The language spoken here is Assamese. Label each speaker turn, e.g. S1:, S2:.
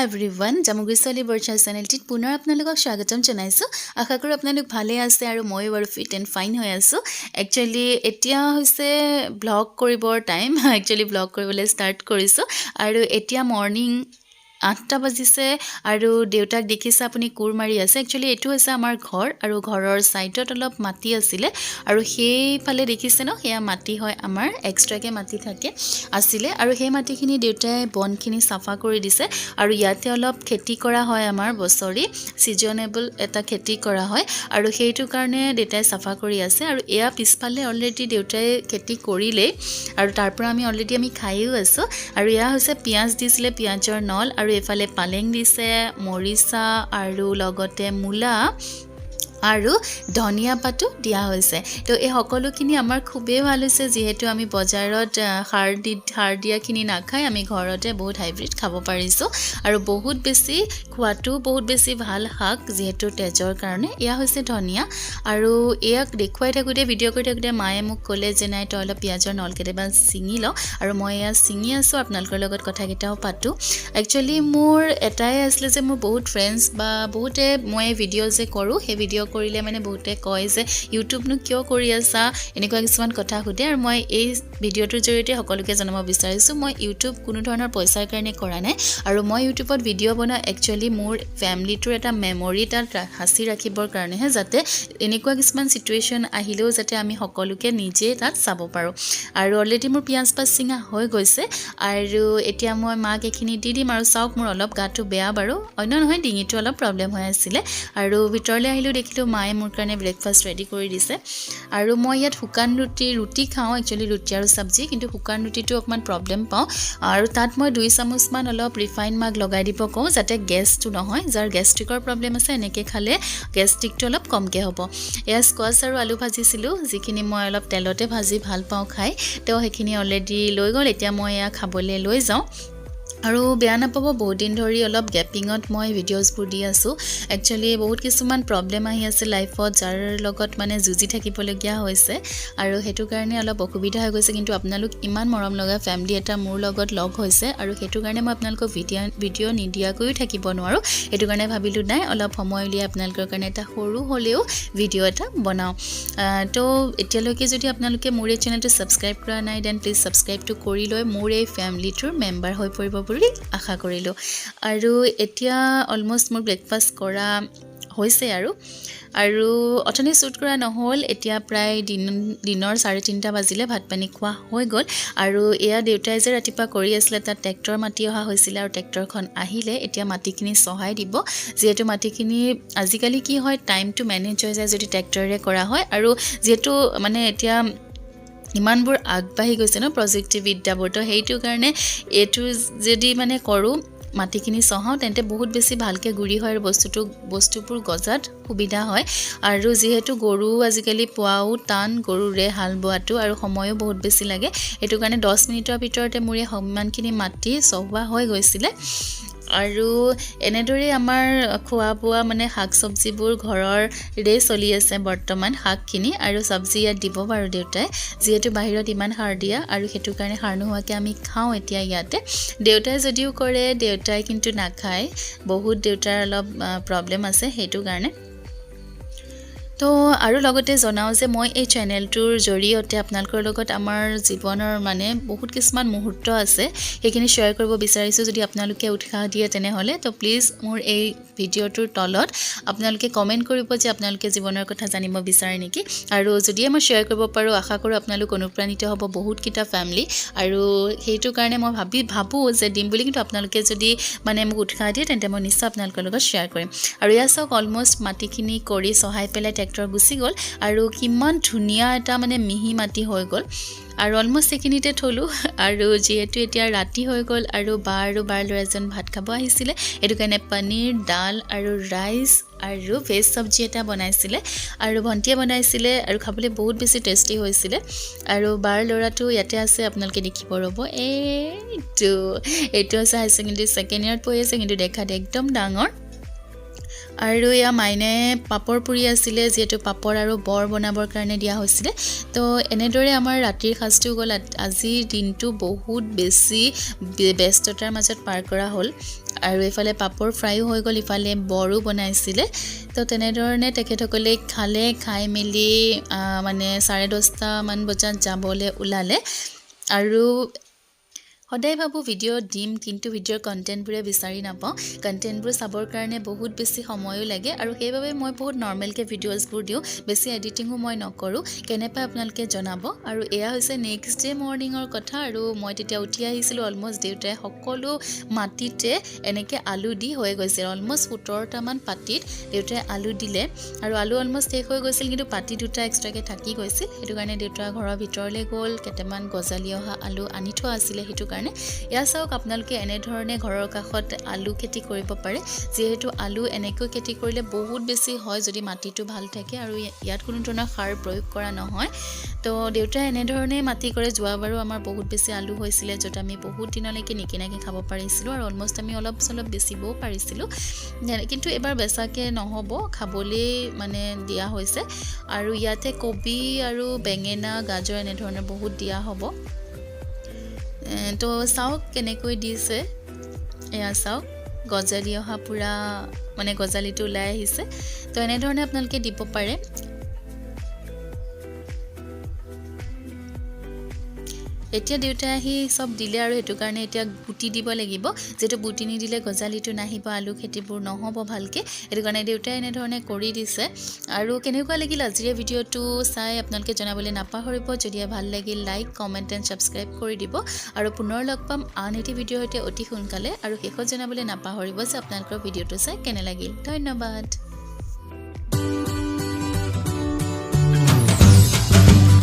S1: এভৰিৱান জামুগুৰিছোৱালী বৰ্ষা চেনেলটিত পুনৰ আপোনালোকক স্বাগতম জনাইছোঁ আশা কৰোঁ আপোনালোক ভালে আছে আৰু মই বাৰু ফিট এণ্ড ফাইন হৈ আছোঁ একচুৱেলি এতিয়া হৈছে ব্লগ কৰিবৰ টাইম একচুৱেলি ব্লগ কৰিবলৈ ষ্টাৰ্ট কৰিছোঁ আৰু এতিয়া মৰ্নিং 8টা বাজিছে আৰু দেউতাক দেখিছে আপুনি কোৰ মাৰি আছে একচুৱেলি এটো হৈছে আমাৰ ঘৰ আৰু ঘৰৰ সাইডত অলপ মাটি আছিল আৰু সেইফালে দেখিছে ন হেয়া মাটি হয় আমাৰ এক্সট্ৰাকে মাটি থাকে আছিল আৰু সেই মাটিখিনি দেউতাই বনখিনি সাফা কৰি দিছে আৰু ইয়াতে অলপ খেতি কৰা হয় আমাৰ বছৰি সিজনেবল এটা খেতি কৰা হয় আৰু সেইটো কাৰণে দেউতাই সাফা কৰি আছে আৰু এয়া পিছফালে অলৰেডি দেউতাই খেতি কৰিলে আৰু তাৰ পৰা আমি খাইও আছো আৰু এয়া হৈছে পিয়াজ দিছিলে পিয়াজৰ নল আৰু এফালে পালেং দিছে মৰিচা আৰু লগতে মূলা আৰু ধনিয়া পাতো দিয়া হৈছে তো এই সকলোখিনি আমাৰ খুবেই ভাল হৈছে যেহেতু আমি বজাৰত সাৰ দিয়াখিনি নাখাই আমি ঘৰতে বহুত হাইব্ৰিড খাব পাৰিছো আৰু বহুত বেছি খোৱাটো বহুত বেছি ভাল শাক যেহেতু তেজৰ কাৰণে এয়া হৈছে ধনিয়া আৰু এয়াক দেখুৱাই থাকোতে ভিডিঅ' কৰি থাকোতে মায়ে মোক ক'লে যে নাই তই অলপ পিয়াজৰ নল কেইটামান ছিঙি ল আৰু মই এয়া ছিঙি আছো আপোনালোকৰ লগত কথা কেইটাও পাতো একচুৱেলি মোৰ এটাই আছিল যে মোৰ বহুত ফ্ৰেণ্ডছ বা বহুতে মই ভিডিঅ' যে কৰো সেই ভিডিঅ' কৰিলে মানে বহুতে কয় যে ইউটিউব নো কিয় কৰি আছা এনেকুৱা কিছুমান কথা খুদে আৰু মই এই ভিডিঅ'টোৰ জৰিয়তে সকলোকে জনাব বিচাৰিছো মই ইউটিউব কোনো ধৰণৰ পইচাৰ কাৰণে কৰা নাই আৰু মই ইউটিউবত ভিডিঅ' বনা একচুৱেলি মোৰ ফ্যামিলিটোৰ এটা মেমৰি তাত হাসি ৰাখিবৰ কাৰণেহে যাতে এনেকুৱা কিছুমান সিচুৱেচন আহিলেও যাতে আমি সকলোকে নিজে তাত চাব পাৰো আৰু অলৰেডি মোৰ পিয়াজ পাত সিঙা হৈ গৈছে আৰু এতিয়া মই মাক এখিনি দি দিম আৰু চাওক মোৰ অলপ গাটো বেয়া বাৰু অন্য নহয় ডিঙিটো অলপ প্ৰবলেম হৈ আছিল আৰু ভিতৰলৈ আহিলো দেখিলো মায়ে মোৰ কাৰণে ব্ৰেকফাষ্ট ৰেডি কৰি দিছে আৰু মই ইয়াত শুকান ৰুটি খাওঁ একচুৱেলি ৰুটি আৰু সবজি কিন্তু শুকান ৰুটিটো অকমান প্ৰবলেম পাওঁ আৰু তাত মই 2 চামুচ মান অলপ ৰিফাইন মাগ লগাই দিব কওঁ যাতে গেছটো নহয় যাৰ গেষ্ট্ৰিকৰ প্ৰবলেম আছে এনেকৈ খালে গেষ্ট্ৰিকটো অলপ কমকে হ'ব এয়া স্কোৱাছ আৰু আলু ভাজিছিলো যিখিনি মই অলপ তেলতে ভাজি ভাল পাওঁ খাই তো সেইখিনি অলৰেডি লৈ গ'ল এতিয়া মই এয়া খাবলৈ লৈ যাওঁ আৰু বেয়া নাপাব বহুত দিন ধৰি অলপ গ্যাপিংত মই ভিডিঅ'ছবোৰ দি আছো একচুৱেলি বহুত কিছুমান প্ৰবলেম আহি আছে লাইফত যাৰ লগত মানে যুজি থাকিবলগীয়া হৈছে আৰু হেতু কাৰণে অলপ অসুবিধা হৈ গৈছে কিন্তু আপোনালোক ইমান মৰম লগা ফ্যামিলি এটা মোৰ লগত লগ হৈছে আৰু হেতু কাৰণে মই আপোনালোকক ভিডিঅ' নিদিয়াকৈও থাকিব নোৱাৰো হেতু কাৰণে ভাবিলো নাই অলপ সময় উলিয়াই আপোনালোকৰ কাৰণে এটা সৰু হলেও ভিডিঅ' এটা বনাও তো এতিয়ালৈকে যদি আপোনালোকে মোৰ এই চেনেলটো সাবস্ক্ৰাইব কৰা নাই দেন প্লিজ সাবস্ক্ৰাইবটো কৰি লৈ মোৰ এই ফ্যামিলিটোৰ মেম্বাৰ হৈ পৰিব বুলি আশা কৰিলো আৰু এতিয়া অলমোস্ট মোৰ ব্ৰেকফাষ্ট কৰা হৈছে আৰু অথনি শুট কৰা নহল এতিয়া প্ৰায় দিনৰ 3:30 বাজিলে ভাত পানী খোৱা হৈ গল আৰু এয়া দেউতাই যে ৰাতিপা কৰি আছিল তাত ট্ৰেক্টৰ মাটি অহা হৈছিল আৰু ট্ৰেক্টৰখন আহিলে এতিয়া মাটিখিনি সহায় দিব যেহেতু মাটিখিনি আজিকালি কি হয় টাইমটো মেনেজ হৈ যায় যদি ট্ৰেক্টৰে কৰা হয় আৰু যেহেতু মানে এতিয়া ইমানবোৰ আগবাঢ়ি গৈছে ন প্ৰযুক্তিবিদ্যাবোৰ তো সেইটো কাৰণে এটো যদি মানে কৰো মাটিখিনি সহাও তেন্তে বহুত বেছি ভালকে গুৰি হয় আৰু বস্তুবোৰ গজাত সুবিধা হয় আৰু যেহেতু গৰু আজিকালি পোৱাও টান গৰুৰে হাল বোৱাটো আৰু সময়ও বহুত বেছি লাগে এটো কাৰণে 10 মিনিটৰ ভিতৰতে মোৰে সমানখিনি মাটি সহৱা হৈ গৈছিল আৰু এনেদৰে আমাৰ খোৱা বোৱা মানে শাক সবজিবোৰ ঘৰৰ ৰে চলি আছে বৰ্তমান শাকখিনি আৰু সবজি ইয়াত দিব বাৰু দেউতাই যেহেতু বাহিৰত ইমান সাৰ দিয়া আৰু হেতু কাৰণে সাৰ নোহোৱাকে আমি খাওঁ এতিয়া ইয়াতে দেউতাই যদিও কৰে দেউতাই কিন্তু নাখায় বহুত দেউতাৰ অলপ প্ৰবলেম আছে হেতু কাৰণে তো আৰু লগতে জনাও যে মই এই চেনেলটোৰ জৰিয়তে আপোনালোকৰ লগত আমাৰ জীৱনৰ মানে বহুত কিছুমান মুহূৰ্ত আছে সেইখিনি শেয়াৰ কৰিব বিচাৰিছো যদি আপোনালোকে উৎসাহ দিয়ে তেনেহলে তো প্লিজ মোৰ এই ভিডিঅ'টোৰ তলত আপোনালোকে কমেন্ট কৰিব যে আপোনালোকে জীৱনৰ কথা জানিব বিচাৰে নেকি আৰু যদি মই শেয়াৰ কৰিব পাৰো আশা কৰো আপোনালোক অনুপ্ৰাণিত হ'ব বহুত কিটা ফ্যামিলি আৰু হেতু কাৰণে মই ভাবো যে দিম বুলি কিন্তু আপোনালোকে যদি মানে মোক উৎসাহ দিয়ে তেন্তে মই নিশ্চয় আপোনালোকৰ লগত শেয়াৰ কৰিম আৰু ইয়া সক অলমোস্ট মাটিখিনি কৰি সহায় পেলাই ট্ৰেক্টৰ গুচি গ'ল আৰু কিমান ধুনিয়া এটা মানে মিহি মাটি হৈ গ'ল আৰু অলমোস্ট এখিনিতে থলো আৰু যেহেতু এতিয়া ৰাতি হৈ গ'ল আৰু বাৰ ল'ৰাজন ভাত খাব আহিছিল এটো কাৰণে পনীৰ ডাল আৰু ৰাইচ আৰু ভেজ সবজি এটা বনাইছিল আৰু ভন্টিয়ে বনাইছিল আৰু খাবলৈ বহুত বেছি টেষ্টি হৈছিল আৰু বাৰ ল'ৰাটো ইয়াতে আছে আপোনালোকে দেখিব ৰব এইটো আছে হাই সেকেন্ডাৰী সেকেন্ড ইয়াৰত পঢ়ি আছে কিন্তু দেখাত একদম ডাঙৰ আৰু ইয়া মাইনে পাপৰ পুৰি আছিলে যেটো পাপৰ আৰু বৰ বনাবৰ কাৰণে দিয়া হৈছিল তো এনেদৰে আমাৰ ৰাতিৰ খাজটো গল আজি দিনটো বহুত বেছি ব্যস্ততাৰ মাজত পাৰ কৰা হ'ল আৰু এফালে পাপৰ ফ্ৰাইও হৈ গল ইফালে বৰো বনাইছিলে তো তেনেধৰণে তেখেতসকলে খালে খাই মেলি মানে 10:30 মান বজাত যাবলে ওলালে আৰু সদায় ভাবো ভিডিও দিম কিন্তু ভিডিওৰ কন্টেন্টবোৰে বিচাৰি নাপাওঁ কন্টেন্টবোৰ চাবৰ কাৰণে বহুত বেছি সময়ো লাগে আৰু সেইবাবে মই বহুত নৰমালকে ভিডিওছবোৰ দিও বেছি এডিটিংও মই নকৰো কেনেপা আপোনালোকে জনাব আৰু এয়া হৈছে নেক্সট ডে মৰ্নিংৰ কথা আৰু মই তেতিয়া উঠি আহিছিলো অলমোস্ট দেউতাই সকলো মাটিতে এনেকে আলু দি হৈ গৈছিল অলমোস্ট 17টা মান পাতিত দেউতাই আলু দিলে আৰু আলু অলমোস্ট শেষ হৈ গৈছিল কিন্তু পাতি দুটা এক্সট্ৰাকে থাকি গৈছিল হেতু কাৰণে দেউতা ঘৰৰ ভিতৰলৈ গ'ল কেটামান গজালি অহা আলু আনি থোৱা আছিল হেতু কাৰণে ইয়া চাওক আপোনালোকে এনে ধৰণে ঘৰৰ কাষত আলু খেতি কৰিব পাৰে যেহেতু আলু এনেকৈ খেতি কৰিলে বহুত বেছি হয় যদি মাটিটো ভাল থাকে আৰু ইয়াত কোনো ধৰণৰ সাৰ প্ৰয়োগ কৰা নহয় তো দেউতা এনে ধৰণে মাটি কৰে যোৱাবাৰো আমাৰ বহুত বেছি আলু হৈছিল যত আমি বহুত দিনলৈকে নিকিনাকে খাব পাৰিছিলো আৰু অলমোস্ট আমি অলপ চলপ বেচিবও পাৰিছিলো কিন্তু এবাৰ বেচাকে নহব খাবলৈ মানে দিয়া হৈছে আৰু ইয়াতে কবি আৰু বেঙেনা গাজৰ এনে ধৰণৰ বহুত দিয়া হ'ব তো চাওক কেনেকৈ দিছে এয়া চাওক গজালি অহা পুৰা মানে গজালিটো ওলাই আহিছে তো এনে ধৰণে আপোনালোকে দিব পাৰে এতিয়া দেউতা আহি সব দিলে আৰু হেতু কাৰণে এতিয়া গুটি দিব লাগিব যেটো গুটি নি দিলে গজালিটো নাহিব আলু খেতিবোৰ নহব ভালকে হেতু কাৰণে দেউতা এনে ধৰণে কৰি দিছে আৰু কেনেকুৱা লাগিল আজিৰ ভিডিওটো চাই আপোনালোকে জনাবলৈ নাপাহৰিব যদি ভাল লাগিল লাইক কমেন্ট এণ্ড সাবস্ক্ৰাইব কৰি দিব আৰু পুনৰ লগ পাম আন এটি ভিডিও হতে অতি সোনকালে আৰু শেষত জনাবলৈ নাপাহৰিব যে আপোনালোকৰ ভিডিওটো চাই কেনে লাগিল ধন্যবাদ